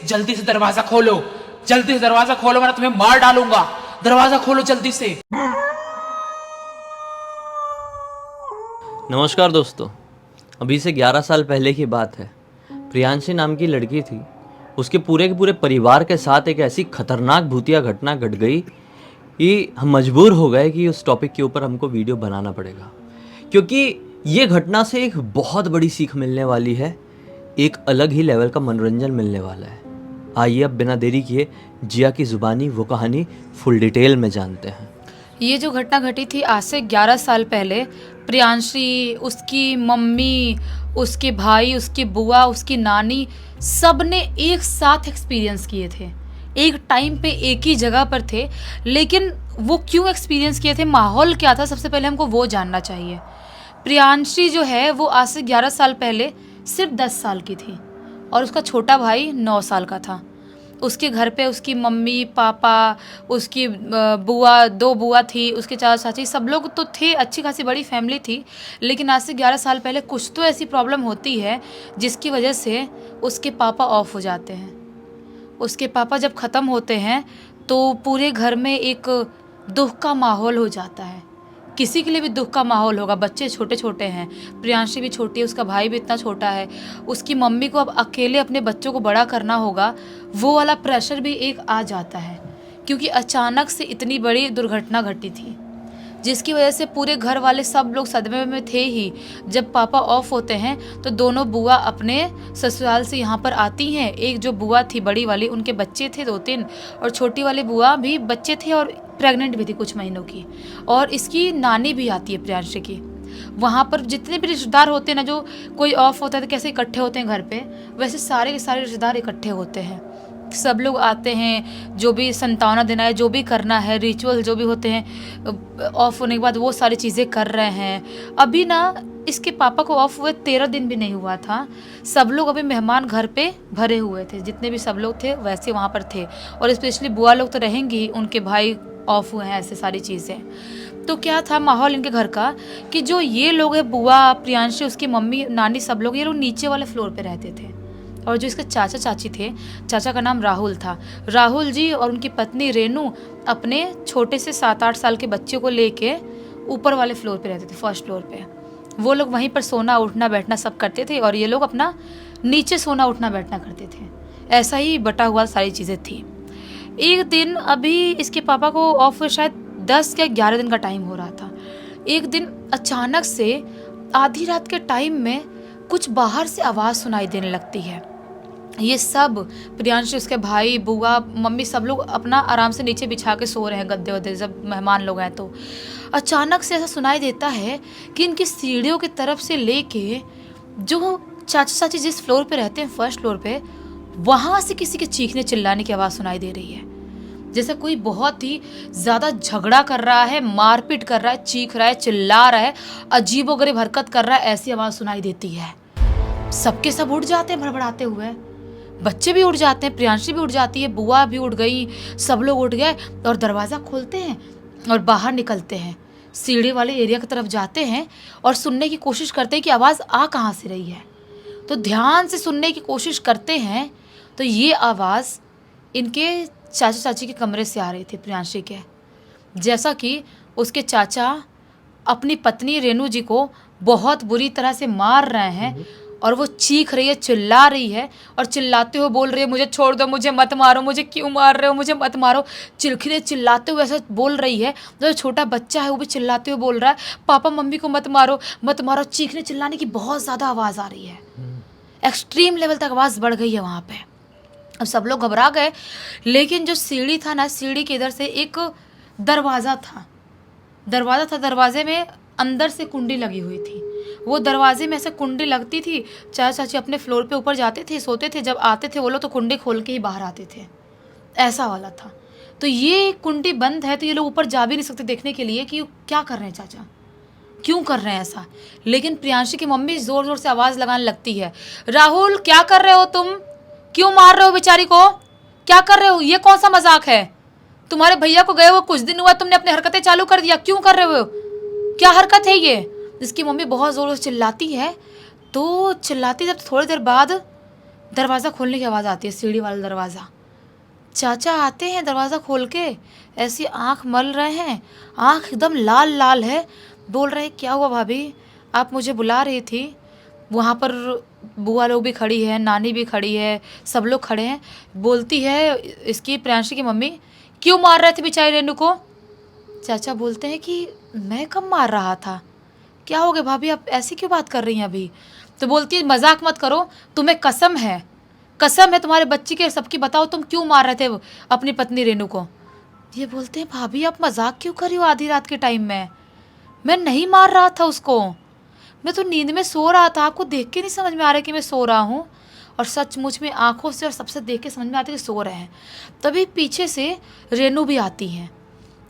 जल्दी से दरवाजा खोलो, जल्दी से दरवाजा खोलो वरना तुम्हें मार डालूंगा। दरवाजा खोलो जल्दी से। नमस्कार दोस्तों, अभी से 11 साल पहले की बात है। प्रियांशी नाम की लड़की थी, उसके पूरे के पूरे परिवार के साथ एक ऐसी खतरनाक भूतिया घटना घट गई कि हम मजबूर हो गए कि उस टॉपिक के ऊपर हमको वीडियो बनाना पड़ेगा, क्योंकि ये घटना से एक बहुत बड़ी सीख मिलने वाली है, एक अलग ही लेवल का मनोरंजन मिलने वाला है। आइए अब बिना देरी किए जिया की ज़ुबानी वो कहानी फुल डिटेल में जानते हैं। ये जो घटना घटी थी आज से 11 साल पहले, प्रियांशी, उसकी मम्मी, उसके भाई, उसकी बुआ, उसकी नानी, सब ने एक साथ एक्सपीरियंस किए थे। एक टाइम पे एक ही जगह पर थे, लेकिन वो क्यों एक्सपीरियंस किए थे, माहौल क्या था, सबसे पहले हमको वो जानना चाहिए। प्रियांशी जो है वो आज से 11 साल पहले सिर्फ 10 साल की थी और उसका छोटा भाई 9 साल का था। उसके घर पे उसकी मम्मी, पापा, उसकी बुआ, 2 बुआ थी, उसके चाचा चाची, सब लोग तो थे, अच्छी खासी बड़ी फैमिली थी। लेकिन आज से 11 साल पहले कुछ तो ऐसी प्रॉब्लम होती है जिसकी वजह से उसके पापा ऑफ हो जाते हैं। उसके पापा जब ख़त्म होते हैं तो पूरे घर में एक दुख का माहौल हो जाता है। किसी के लिए भी दुख का माहौल होगा। बच्चे छोटे छोटे हैं, प्रियांशी भी छोटी है, उसका भाई भी इतना छोटा है, उसकी मम्मी को अब अकेले अपने बच्चों को बड़ा करना होगा। वो वाला प्रेशर भी एक आ जाता है, क्योंकि अचानक से इतनी बड़ी दुर्घटना घटी थी जिसकी वजह से पूरे घर वाले सब लोग सदमे में थे ही। जब पापा ऑफ होते हैं तो दोनों बुआ अपने ससुराल से यहाँ पर आती हैं। एक जो बुआ थी बड़ी वाली, उनके बच्चे थे 2-3, और छोटी वाली बुआ भी बच्चे थे और प्रेग्नेंट भी थी कुछ महीनों की। और इसकी नानी भी आती है प्रियांशी की। वहाँ पर जितने भी रिश्तेदार होते हैं ना, जो कोई ऑफ होता है तो कैसे इकट्ठे होते हैं घर पे, वैसे सारे के सारे रिश्तेदार इकट्ठे होते हैं। सब लोग आते हैं, जो भी संतावना देना है, जो भी करना है, रिचुअल जो भी होते हैं ऑफ होने के बाद, वो सारी चीज़ें कर रहे हैं। अभी ना इसके पापा को ऑफ हुए 13 दिन भी नहीं हुआ था। सब लोग अभी मेहमान घर पे भरे हुए थे, जितने भी सब लोग थे वैसे वहाँ पर थे। और स्पेशली बुआ लोग तो रहेंगी, उनके भाई ऑफ हुए हैं, ऐसे सारी चीज़ें। तो क्या था माहौल इनके घर का कि जो ये लोग हैं, बुआ, प्रियांशी, उसकी मम्मी, नानी, सब लोग, ये लोग नीचे वाले फ्लोर पे रहते थे। और जो इसके चाचा चाची थे, चाचा का नाम राहुल था, राहुल जी और उनकी पत्नी रेनू अपने छोटे से 7-8 साल के बच्चे को लेके ऊपर वाले फ्लोर पे रहते थे, फर्स्ट फ्लोर पे। वो लोग वहीं पर सोना उठना बैठना सब करते थे और ये लोग अपना नीचे सोना उठना बैठना करते थे। ऐसा ही बटा हुआ सारी चीज़ें थी। एक दिन अभी इसके पापा को ऑफ हुए शायद 10 या 11 दिन का टाइम हो रहा था। एक दिन अचानक से आधी रात के टाइम में कुछ बाहर से आवाज़ सुनाई देने लगती है। ये सब प्रियांशी, उसके भाई, बुआ, मम्मी, सब लोग अपना आराम से नीचे बिछा के सो रहे हैं, गद्दे वद्दे, जब मेहमान लोग हैं। तो अचानक से ऐसा सुनाई देता है कि इनकी सीढ़ियों की तरफ से लेके जो चाचा चाची जिस फ्लोर पे रहते हैं, फर्स्ट फ्लोर पे, वहाँ से किसी के चीखने चिल्लाने की आवाज़ सुनाई दे रही है। जैसे कोई बहुत ही ज़्यादा झगड़ा कर रहा है, मारपीट कर रहा है, चीख रहा है, चिल्ला रहा है, अजीबोगरीब हरकत कर रहा है, ऐसी आवाज़ सुनाई देती है। सबके सब उठ जाते हैं भड़बड़ाते हुए, बच्चे भी उठ जाते हैं, प्रियांशी भी उठ जाती है, बुआ भी उठ गई, सब लोग उठ गए और दरवाज़ा खोलते हैं और बाहर निकलते हैं, सीढ़ी वाले एरिया की तरफ जाते हैं और सुनने की कोशिश करते हैं कि आवाज़ आ कहाँ से रही है। तो ध्यान से सुनने की कोशिश करते हैं तो ये आवाज़ इनके चाचा चाची के कमरे से आ रही थी, प्रियांशी के। जैसा कि उसके चाचा अपनी पत्नी रेनू जी को बहुत बुरी तरह से मार रहे हैं और वो चीख रही है, चिल्ला रही है और चिल्लाते हुए बोल रही है, मुझे छोड़ दो, मुझे मत मारो, मुझे क्यों मार रहे हो, मुझे मत मारो। चिल्लाते हुए ऐसा बोल रही है। जो छोटा बच्चा है वो भी चिल्लाते हुए बोल रहा है, पापा मम्मी को मत मारो, मत मारो। चीखने चिल्लाने की बहुत ज़्यादा आवाज़ आ रही है, एक्सट्रीम लेवल तक आवाज़ बढ़ गई है वहाँ पे। अब सब लोग घबरा गए, लेकिन जो सीढ़ी था ना, सीढ़ी के इधर से एक दरवाज़ा था, दरवाजे में अंदर से कुंडी लगी हुई थी। वो दरवाजे में ऐसे कुंडी लगती थी, चाचा चाची अपने फ्लोर पे ऊपर जाते थे, सोते थे, जब आते थे वो लोग तो कुंडी खोल के ही बाहर आते थे, ऐसा वाला था। तो ये कुंडी बंद है तो ये लोग ऊपर जा भी नहीं सकते देखने के लिए कि क्या कर रहे हैं चाचा, क्यों कर रहे हैं ऐसा। लेकिन प्रियांशी की मम्मी ज़ोर ज़ोर से आवाज़ लगाने लगती है, राहुल क्या कर रहे हो तुम, क्यों मार रहे हो बेचारी को, क्या कर रहे हो, ये कौन सा मजाक है, तुम्हारे भैया को गए हुए कुछ दिन हुआ, तुमने अपनी हरकतें चालू कर दिया, क्यों कर रहे हो, क्या हरकत है ये। इसकी मम्मी बहुत ज़ोर से चिल्लाती है। तो चिल्लाती जब थोड़ी देर बाद दरवाज़ा खोलने की आवाज़ आती है, सीढ़ी वाला दरवाज़ा। चाचा आते हैं दरवाज़ा खोल के, ऐसी आँख मल रहे हैं, आँख एकदम लाल लाल है। बोल रहे हैं क्या हुआ भाभी, आप मुझे बुला रही थी? वहाँ पर बुआ लोग भी खड़ी है, नानी भी खड़ी है, सब लोग खड़े हैं। बोलती है इसकी प्रियांशी की मम्मी, क्यों मार रहे थे बेचारी रेनू को? चाचा बोलते हैं कि मैं कब मार रहा था, क्या हो गया भाभी, आप ऐसी क्यों बात कर रही हैं अभी? तो बोलती है मजाक मत करो, तुम्हें कसम है तुम्हारे बच्ची के सबकी, बताओ तुम क्यों मार रहे थे अपनी पत्नी रेनू को? ये बोलते हैं भाभी आप मजाक क्यों कर रही हो आधी रात के टाइम में? मैं नहीं मार रहा था उसको, मैं तो नींद में सो रहा था, आपको देख के नहीं समझ में आ रहा कि मैं सो रहा हूँ? और सचमुच में आंखों से और सबसे देख के समझ में आता है कि सो रहे हैं। तभी पीछे से रेनू भी आती हैं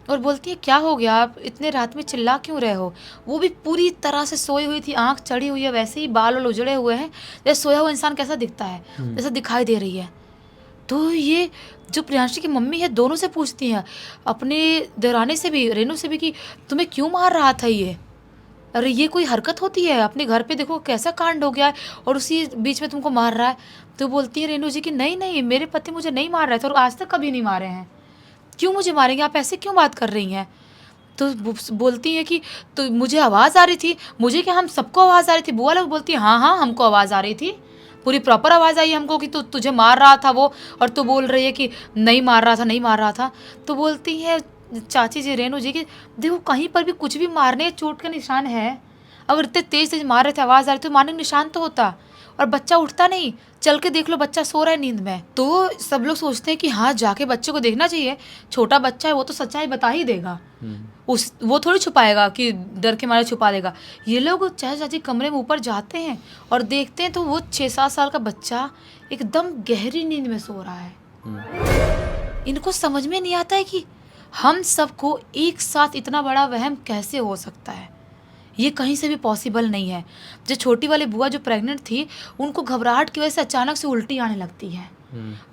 और बोलती है क्या हो गया, आप इतने रात में चिल्ला क्यों रहे हो? वो भी पूरी तरह से सोई हुई थी, आंख चढ़ी हुई है, वैसे ही बाल वाल उजड़े हुए हैं, जैसे सोया हुआ इंसान कैसा दिखता है, जैसा दिखाई दे रही है। तो ये जो प्रियांशी की मम्मी है दोनों से पूछती हैं, अपने देवरानी से भी, रेनू से भी, कि तुम्हें क्यों मार रहा था ये? अरे ये कोई हरकत होती है? अपने घर पे देखो कैसा कांड हो गया है और उसी बीच में तुमको मार रहा है। तो बोलती है रेनू जी कि नहीं नहीं, मेरे पति मुझे नहीं मार रहे थे और आज तक कभी नहीं मारे हैं, क्यों मुझे मारेंगे, आप ऐसे क्यों बात कर रही हैं? तो बोलती है कि तो मुझे आवाज़ आ रही थी, मुझे क्या, हम सबको आवाज़ आ रही थी। बुआ लोग बोलती है हाँ हाँ हमको आवाज़ आ रही थी, पूरी प्रॉपर आवाज़ आई हमको कि तुझे मार रहा था वो, और तू बोल रही है कि नहीं मार रहा था, नहीं मार रहा था। तो बोलती है चाची जी रेनू जी कि देखो कहीं पर भी कुछ भी मारने चोट का निशान है, अगर इतने तेज तेज मार रहे थे, आवाज़ आ रही तो मारने का निशान तो होता, और बच्चा उठता नहीं। चल के देख लो बच्चा सो रहा है नींद में। तो सब लोग सोचते हैं कि हाँ जाके बच्चे को देखना चाहिए, छोटा बच्चा है वो तो सच्चाई बता ही देगा, वो थोड़ी छुपाएगा कि डर के मारे छुपा देगा। ये लोग चाहे चाची कमरे में ऊपर जाते हैं और देखते हैं तो वो 6-7 साल का बच्चा एकदम गहरी नींद में सो रहा है। इनको समझ में नहीं आता है कि हम सबको एक साथ इतना बड़ा वहम कैसे हो सकता है, ये कहीं से भी पॉसिबल नहीं है। जो छोटी वाली बुआ जो प्रेग्नेंट थी, उनको घबराहट की वजह से अचानक से उल्टी आने लगती है,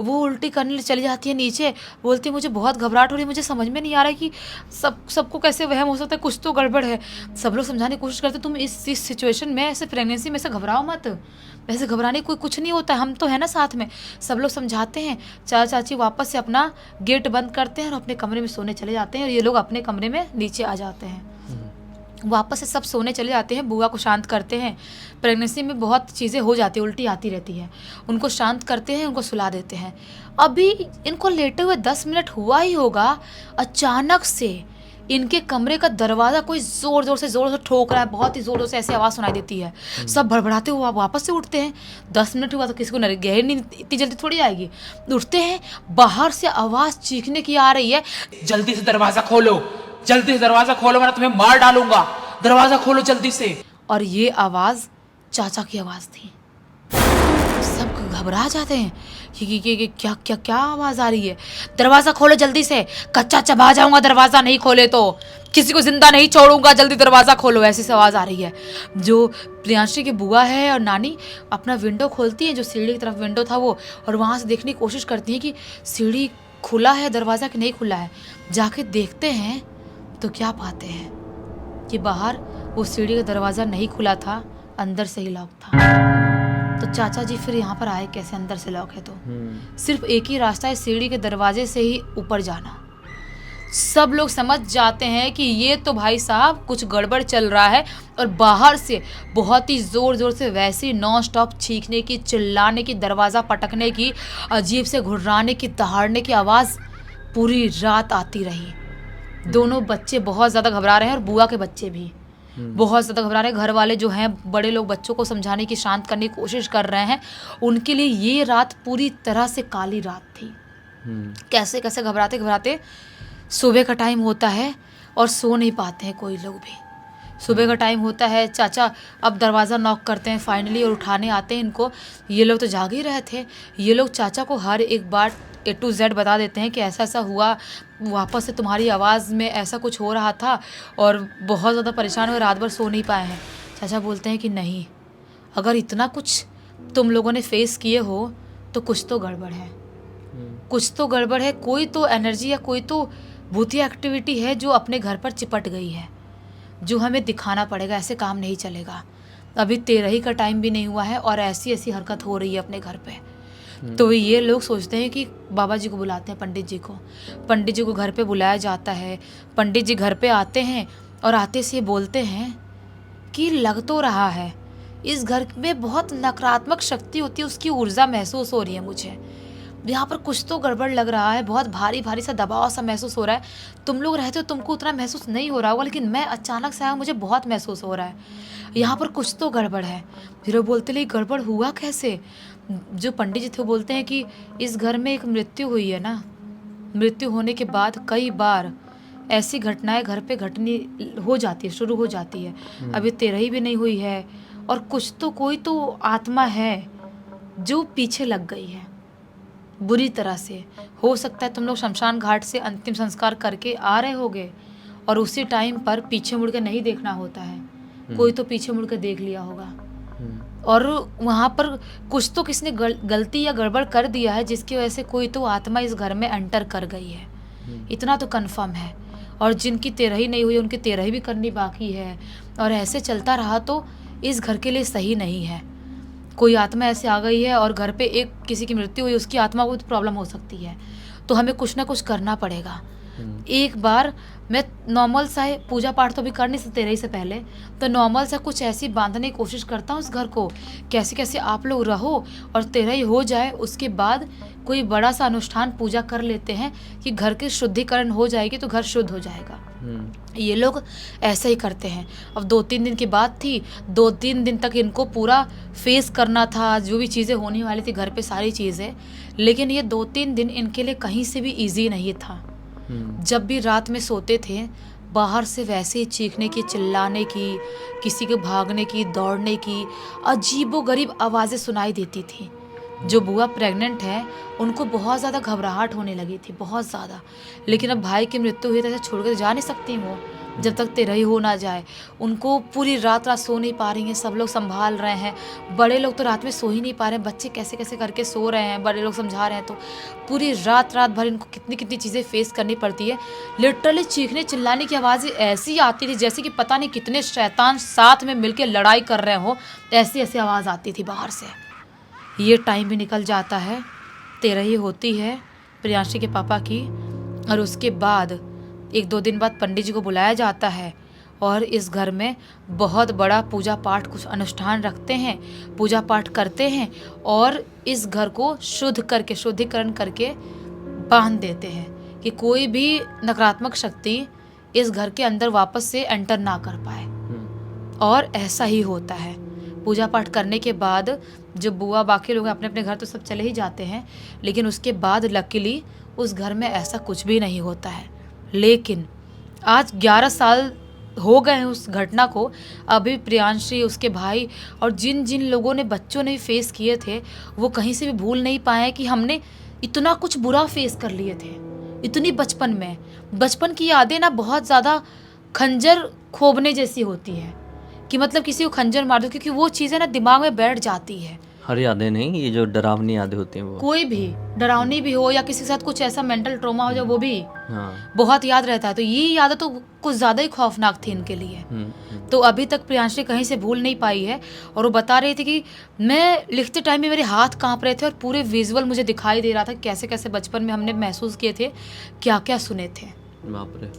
वो उल्टी करने चली जाती है नीचे, बोलती है मुझे बहुत घबराहट हो रही है, मुझे समझ में नहीं आ रहा है कि सबको कैसे वहम हो सकता है, कुछ तो गड़बड़ है। सब लोग समझाने की कोशिश करते तुम इस सिचुएशन में, ऐसे प्रेगनेंसी में से घबराओ मत, वैसे घबराने कोई कुछ नहीं होता है, हम तो है ना साथ में। सब लोग समझाते हैं। चाचा चाची वापस से अपना गेट बंद करते हैं और अपने कमरे में सोने चले जाते हैं, और ये लोग अपने कमरे में नीचे आ जाते हैं। वापस से सब सोने चले जाते हैं, बुआ को शांत करते हैं। प्रेगनेंसी में बहुत चीज़ें हो जाती है, उल्टी आती रहती है, उनको शांत करते हैं, उनको सुला देते हैं। अभी इनको लेटे हुए 10 मिनट हुआ ही होगा, अचानक से इनके कमरे का दरवाज़ा कोई ज़ोर से ठोक रहा है, बहुत ही ज़ोर से ऐसी आवाज़ सुनाई देती है। सब भड़बड़ाते हुए वापस से उठते हैं। 10 मिनट हुआ तो किसी को गहरी नींद इतनी जल्दी थोड़ी आएगी। उठते हैं, बाहर से आवाज़ चीखने की आ रही है, जल्दी से दरवाजा खोलो, जल्दी से दरवाजा खोलो वरना तुम्हें मार डालूंगा, दरवाजा खोलो जल्दी से। और ये आवाज़ चाचा की आवाज़ थी। सब घबरा जाते हैं कि क्या आवाज़ आ रही है, दरवाज़ा खोलो जल्दी से, कच्चा चबा जाऊंगा दरवाज़ा नहीं खोले तो, किसी को जिंदा नहीं छोड़ूंगा, जल्दी दरवाज़ा खोलो, ऐसी से आवाज़ आ रही है। जो प्रियांशी की बुआ है और नानी अपना विंडो खोलती है, जो सीढ़ी की तरफ विंडो था वो, और वहाँ से देखने की कोशिश करती है कि सीढ़ी खुला है दरवाज़ा कि नहीं खुला है। जाके देखते हैं तो क्या पाते हैं कि बाहर वो सीढ़ी का दरवाज़ा नहीं खुला था, अंदर से ही लॉक था। तो चाचा जी फिर यहाँ पर आए कैसे, अंदर से लॉक है तो सिर्फ एक ही रास्ता है, सीढ़ी के दरवाजे से ही ऊपर जाना। सब लोग समझ जाते हैं कि ये तो भाई साहब कुछ गड़बड़ चल रहा है, और बाहर से बहुत ही ज़ोर से वैसी नॉन स्टॉप चीखने की, चिल्लाने की, दरवाज़ा पटकने की, अजीब से घुर्राने की, दहाड़ने की आवाज़ पूरी रात आती रही। दोनों बच्चे बहुत ज़्यादा घबरा रहे हैं और बुआ के बच्चे भी बहुत ज़्यादा घबरा रहे हैं। घर वाले जो हैं, बड़े लोग बच्चों को समझाने की, शांत करने की कोशिश कर रहे हैं। उनके लिए ये रात पूरी तरह से काली रात थी। कैसे कैसे घबराते घबराते सुबह का टाइम होता है और सो नहीं पाते हैं कोई लोग भी। सुबह का टाइम होता है, चाचा अब दरवाज़ा नॉक करते हैं फाइनली और उठाने आते हैं इनको। ये लोग तो जाग ही रहे थे। ये लोग चाचा को हर एक बार A to Z बता देते हैं कि ऐसा ऐसा हुआ, वापस से तुम्हारी आवाज़ में ऐसा कुछ हो रहा था और बहुत ज़्यादा परेशान हुए, रात भर सो नहीं पाए हैं। चाचा बोलते हैं कि नहीं, अगर इतना कुछ तुम लोगों ने फेस किए हो तो कुछ तो गड़बड़ है, कुछ तो गड़बड़ है। कोई तो एनर्जी या कोई तो भूतिया एक्टिविटी है जो अपने घर पर चिपट गई है, जो हमें दिखाना पड़ेगा। ऐसे काम नहीं चलेगा। अभी 13 ही का टाइम भी नहीं हुआ है और ऐसी ऐसी हरकत हो रही है अपने घर पे। तो ये लोग सोचते हैं कि बाबा जी को बुलाते हैं, पंडित जी को। पंडित जी को घर पे बुलाया जाता है। पंडित जी घर पे आते हैं और आते से ये बोलते हैं कि लग तो रहा है इस घर में बहुत नकारात्मक शक्ति होती है, उसकी ऊर्जा महसूस हो रही है मुझे। यहाँ पर कुछ तो गड़बड़ लग रहा है, बहुत भारी भारी सा दबाव सा महसूस हो रहा है। तुम लोग रहते हो, तुमको उतना महसूस नहीं हो रहा होगा, लेकिन मैं अचानक से आया, मुझे बहुत महसूस हो रहा है। यहाँ पर कुछ तो गड़बड़ है। फिर वो बोलते ले गड़बड़ हुआ कैसे? जो पंडित जी थे वो बोलते हैं कि इस घर में एक मृत्यु हुई है ना, मृत्यु होने के बाद कई बार ऐसी घटनाएं घर पे घटनी हो जाती है, शुरू हो जाती है। अभी 13 भी नहीं हुई है और कुछ तो कोई तो आत्मा है जो पीछे लग गई है बुरी तरह से। हो सकता है तुम लोग शमशान घाट से अंतिम संस्कार करके आ रहे होगे और उसी टाइम पर पीछे मुड़ के नहीं देखना होता है, कोई तो पीछे मुड़ के देख लिया होगा और वहाँ पर कुछ तो किसने गलती या गड़बड़ कर दिया है, जिसकी वजह से कोई तो आत्मा इस घर में एंटर कर गई है। इतना तो कंफर्म है। और जिनकी 13 नहीं हुई उनकी 13 भी करनी बाकी है। और ऐसे चलता रहा तो इस घर के लिए सही नहीं है। कोई आत्मा ऐसे आ गई है और घर पे एक किसी की मृत्यु हुई, उसकी आत्मा को तो प्रॉब्लम हो सकती है, तो हमें कुछ ना कुछ करना पड़ेगा। एक बार मैं नॉर्मल सा पूजा पाठ तो भी कर नहीं सकते 13 से पहले, तो नॉर्मल सा कुछ ऐसी बांधने की कोशिश करता हूँ उस घर को, कैसे कैसे आप लोग रहो और 13 हो जाए, उसके बाद कोई बड़ा सा अनुष्ठान पूजा कर लेते हैं कि घर की शुद्धिकरण हो जाएगी तो घर शुद्ध हो जाएगा। ये लोग ऐसा ही करते हैं। अब 2-3 दिन की बात थी, 2-3 दिन तक इनको पूरा फेस करना था, जो भी चीज़ें होने वाली थी घर पे सारी चीज़ें, लेकिन ये 2-3 दिन इनके लिए कहीं से भी ईजी नहीं था। जब भी रात में सोते थे, बाहर से वैसे ही चीखने की, चिल्लाने की, किसी के भागने की, दौड़ने की अजीबोगरीब आवाज़ें सुनाई देती थी। जो बुआ प्रेग्नेंट है उनको बहुत ज़्यादा घबराहट होने लगी थी, बहुत ज़्यादा। लेकिन अब भाई की मृत्यु हुई तो ऐसे छोड़ कर जा नहीं सकती वो, जब तक 13 हो ना जाए। उनको पूरी रात सो नहीं पा रही हैं, सब लोग संभाल रहे हैं। बड़े लोग तो रात में सो ही नहीं पा रहे हैं, बच्चे कैसे कैसे करके सो रहे हैं, बड़े लोग समझा रहे हैं, तो पूरी रात भर इनको कितनी कितनी चीज़ें फेस करनी पड़ती है। लिटरली चीखने चिल्लाने की आवाज़ें ऐसी आती थी जैसे कि पता नहीं कितने शैतान साथ में मिलकर लड़ाई कर रहे हो, ऐसी ऐसी आवाज़ आती थी बाहर से। ये टाइम भी निकल जाता है, 13 होती है प्रियांशी के पापा की, और उसके बाद 1-2 दिन बाद पंडित जी को बुलाया जाता है और इस घर में बहुत बड़ा पूजा पाठ, कुछ अनुष्ठान रखते हैं, पूजा पाठ करते हैं और इस घर को शुद्ध करके, शुद्धिकरण करके बांध देते हैं कि कोई भी नकारात्मक शक्ति इस घर के अंदर वापस से एंटर ना कर पाए। और ऐसा ही होता है। पूजा पाठ करने के बाद जो बुआ बाकी लोग अपने अपने घर तो सब चले ही जाते हैं, लेकिन उसके बाद लकीली उस घर में ऐसा कुछ भी नहीं होता है। लेकिन आज 11 साल हो गए हैं उस घटना को। अभी प्रियांशी, उसके भाई और जिन जिन लोगों ने, बच्चों ने फेस किए थे, वो कहीं से भी भूल नहीं पाए कि हमने इतना कुछ बुरा फेस कर लिए थे इतनी बचपन में। बचपन की यादें ना बहुत ज़्यादा खंजर खोबने जैसी होती है कि मतलब किसी को खंजर मार दो, क्योंकि वो चीज़ें ना दिमाग में बैठ जाती है। हर यादें नहीं, ये जो डरावनी यादें होती हैं वो, कोई भी डरावनी भी हो या किसी के साथ कुछ ऐसा मेंटल ट्रॉमा हो जाए, वो भी हाँ, बहुत याद रहता है। तो ये यादें तो कुछ ज़्यादा ही खौफनाक थी इनके लिए। तो अभी तक प्रियांशी कहीं से भूल नहीं पाई है। और वो बता रही थी कि मैं लिखते टाइम में मेरे हाथ कांप रहे थे और पूरे विजुअल मुझे दिखाई दे रहा था, कैसे कैसे बचपन में हमने महसूस किए थे, क्या क्या सुने थे। बाप रे।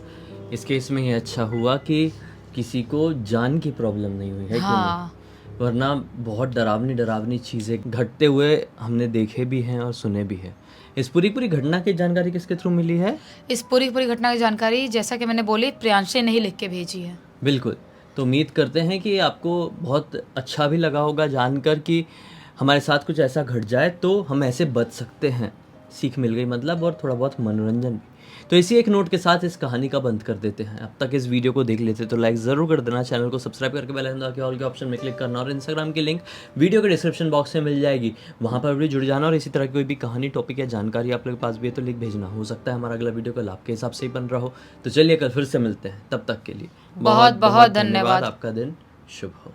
इस केस में ये अच्छा हुआ कि किसी को जान की प्रॉब्लम नहीं हुई है, हाँ, वरना बहुत डरावनी चीज़ें घटते हुए हमने देखे भी हैं और सुने भी हैं। इस पूरी घटना की जानकारी किसके थ्रू मिली है? इस पूरी घटना की जानकारी, जैसा कि मैंने बोली, प्रियांशी ने ही लिख के भेजी है। बिल्कुल। तो उम्मीद करते हैं कि आपको बहुत अच्छा भी लगा होगा जानकर कि हमारे साथ कुछ ऐसा घट जाए तो हम ऐसे बच सकते हैं। सीख मिल गई मतलब, और थोड़ा बहुत मनोरंजन भी। तो इसी एक नोट के साथ इस कहानी का बंद कर देते हैं। अब तक इस वीडियो को देख लेते तो लाइक ज़रूर कर देना, चैनल को सब्सक्राइब करके बेल आइकन दबा के ऑल के ऑप्शन में क्लिक करना, और इंस्टाग्राम की लिंक वीडियो के डिस्क्रिप्शन बॉक्स में मिल जाएगी, वहाँ पर भी जुड़ जाना। और इसी तरह की कोई भी कहानी, टॉपिक या जानकारी आप लोग के पास भी है तो लिख भेजना। हो सकता है हमारा अगला वीडियो कल आपके हिसाब से ही बन रहा हो। तो चलिए कल फिर से मिलते हैं, तब तक के लिए बहुत बहुत धन्यवाद। आपका दिन शुभ हो।